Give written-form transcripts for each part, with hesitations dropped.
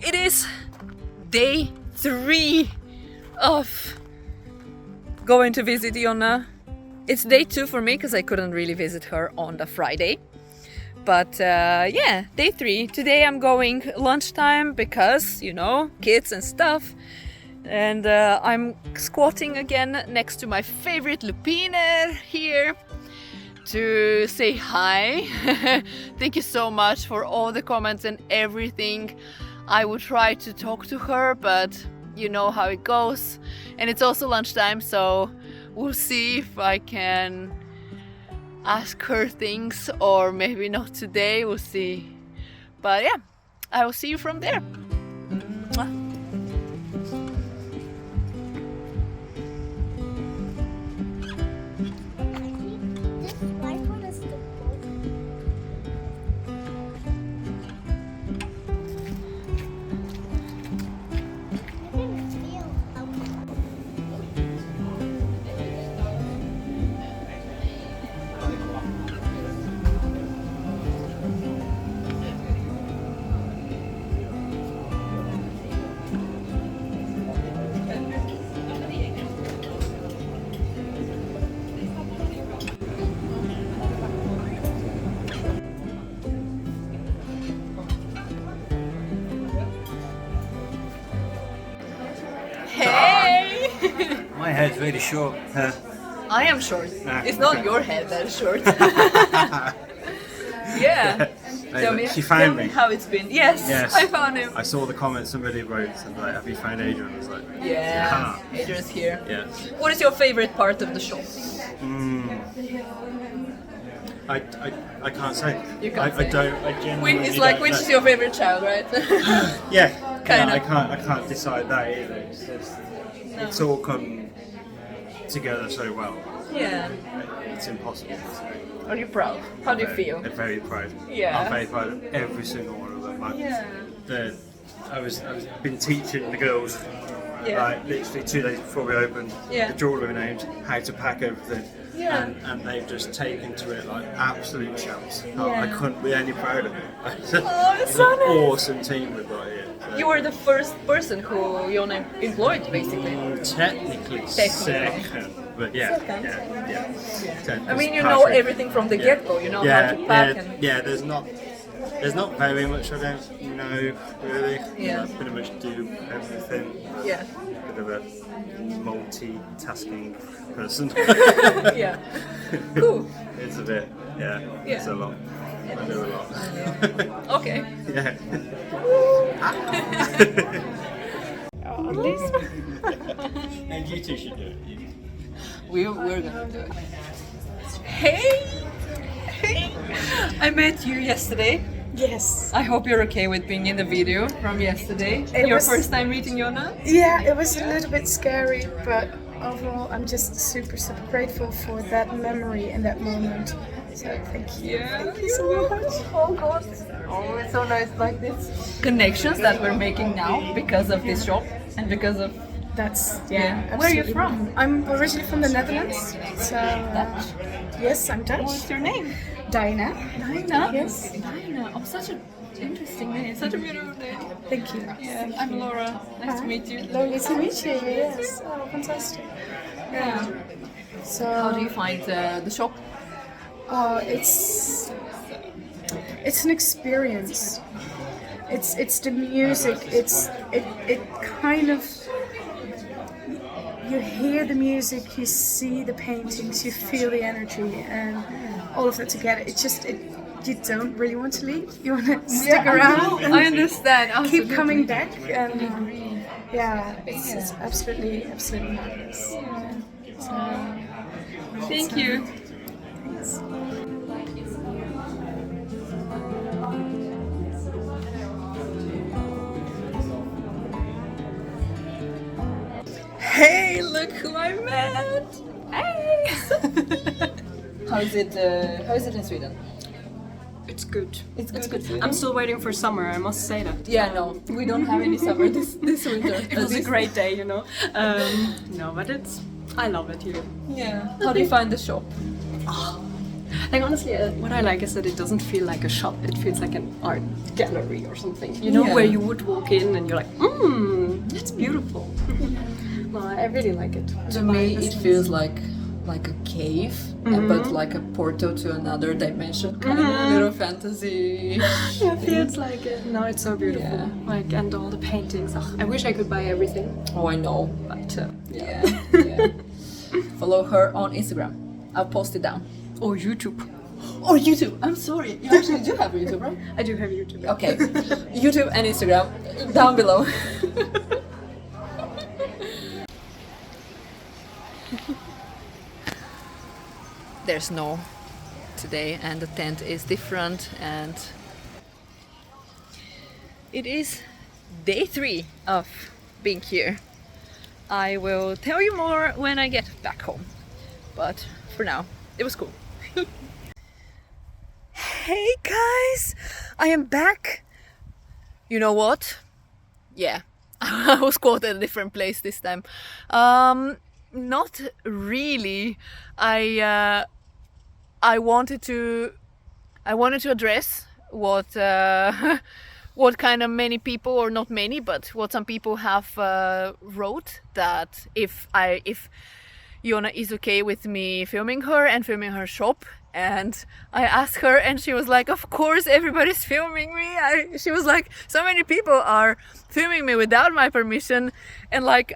It is day 3 of going to visit Jonna. It's day 2 for me because I couldn't really visit her on the Friday. But yeah, day 3. Today I'm going lunchtime because, you know, kids and stuff. And I'm squatting again next to my favorite lupiner here to say hi. Thank you so much for all the comments and everything. I would try to talk to her, but you know how it goes. And it's also lunchtime, so we'll see if I can ask her things, or maybe not today, we'll see. But yeah, I will see you from there. Mwah. Hey! My head's really short. I am short. Ah, It's not okay. your head that is short. Yeah. Tell me, She found tell me. how it's been. Yes, Yes. I found him. I saw the comments somebody wrote, and like, have you found Adrian? I was like, Yeah, Adrian's here. yeah. What is your favorite part of the shop? I can't say. You can't I say. don't. I genuinely It's like, don't which know. is your favorite child, right? Yeah. Kinda. Yeah, I can't decide that either. It's all come together so well. Yeah. It's impossible to say. Are you proud? How do you feel? I'm very proud. Yeah. I'm very proud of every single one of them. Like, Yeah. I was been teaching the girls Yeah. like literally 2 days before we opened Yeah. the jewellery names, how to pack everything. Yeah. And they've just taken to it like absolute champs. I Yeah. couldn't be any prouder. It's it's so an nice. awesome team we've got here. So. You were the first person who Jonna employed, basically. Technically second, but yeah, Second. yeah. I mean, you know everything from the Yeah. get-go. You know how to pack and... yeah. There's not very much I don't know really. Yeah. I pretty much do everything. Yeah. Bit of a multitasking person. Yeah. Cool. It's a bit, yeah. It's a lot. I do a lot. Okay. Yeah. And you two should do it. We're gonna do it. Hey! Hey! I met you yesterday. Yes. I hope you're okay with being in the video from yesterday. Your was- first time meeting Jonna? Yeah, it was a little bit scary, but overall, I'm just super, super grateful for that memory and that moment. So thank you. Yeah, Thank you so much. Oh God. Oh, it's so nice like this. Connections that we're making now because of this shop and because of... That's, Yeah. yeah. Where are you absolutely. from? I'm originally from the Netherlands. So, Dutch? yes, I'm Dutch. What's your name? Diana. Dinah? Yes. Dinah. Oh, such an interesting name. Such a beautiful name. Thank you. Yeah, I'm Lora. Nice to meet you. Lovely to meet you. Yes. Oh, fantastic. Yeah. So, How do you find the shop? oh, it's an experience. It's the music. It kind of, you hear the music, you see the paintings, you feel the energy, and all of that together. You don't really want to leave. You want to stick around and I understand. keep coming back. And yeah, it's absolutely marvelous. So, Thank you. Hey, look who I met! Hey! How is it in Sweden? It's good. It's good. I'm still waiting for summer, I must say that. Yeah, no, we don't have any summer this winter. It was a great day, you know. No, but I love it here. Yeah. How do you find the shop? Like honestly, what I like is that it doesn't feel like a shop. It feels like an art gallery or something. You know, Yeah. where you would walk in and you're like, it's beautiful. No, I really like it. To me, it feels like a cave, but like a portal to another dimension, kind of little fantasy. Yeah, it feels like it. No, it's so beautiful. Yeah. Like, and all the paintings. Ugh, I wish I could buy everything, Oh, I know. but Yeah, yeah. Follow her on Instagram. I'll post it down. or YouTube. Or YouTube. I'm sorry. You actually do have YouTube, right? I do have YouTube. Okay. YouTube and Instagram down below. There's snow today and the tent is different and it is day 3 of being here. I will tell you more when I get back home, but for now it was cool. Hey guys, I am back. You know what? Yeah, I was caught at a different place this time. Not really. I wanted to address what what kind of many people, or not many, but what some people have wrote, that if Jonna is okay with me filming her and filming her shop. And I asked her and she was like, of course everybody's filming me. She was like, so many people are filming me without my permission, and like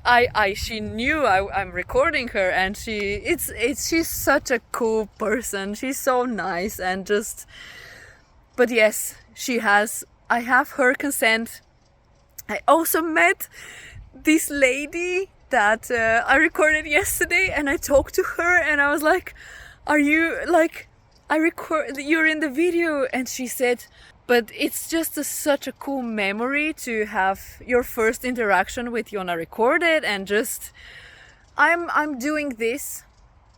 she knew I'm recording her, and she's such a cool person. She's so nice and just, but yes, I have her consent. I also met this lady that I recorded yesterday, and I talked to her and I was like, are you like, you're in the video? And she said, but it's just such a cool memory to have your first interaction with Jonna recorded, and just I'm doing this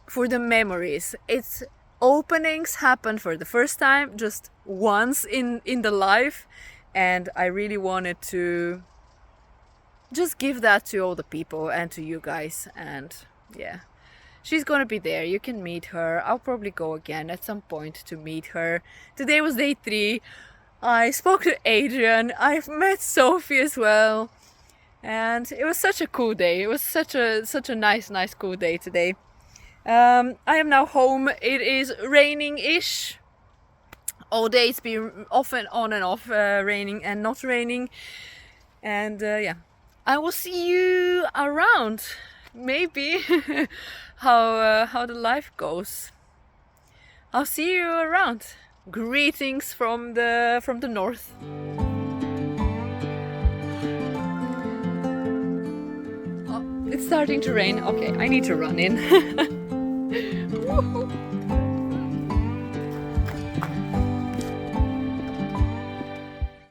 for the memories. It's openings happen for the first time just once in the life, and I really wanted to just give that to all the people and to you guys. And yeah, she's gonna be there. You can meet her. I'll probably go again at some point to meet her. Today was day 3. I spoke to Adrian. I've met Sophie as well. And it was such a cool day. It was such a nice cool day today. I am now home. It is raining-ish. All day it's been off and on and off, raining and not raining. And yeah, I will see you around. Maybe how the life goes. I'll see you around. Greetings from the north. Oh, it's starting to rain. Okay, I need to run in. Woohoo.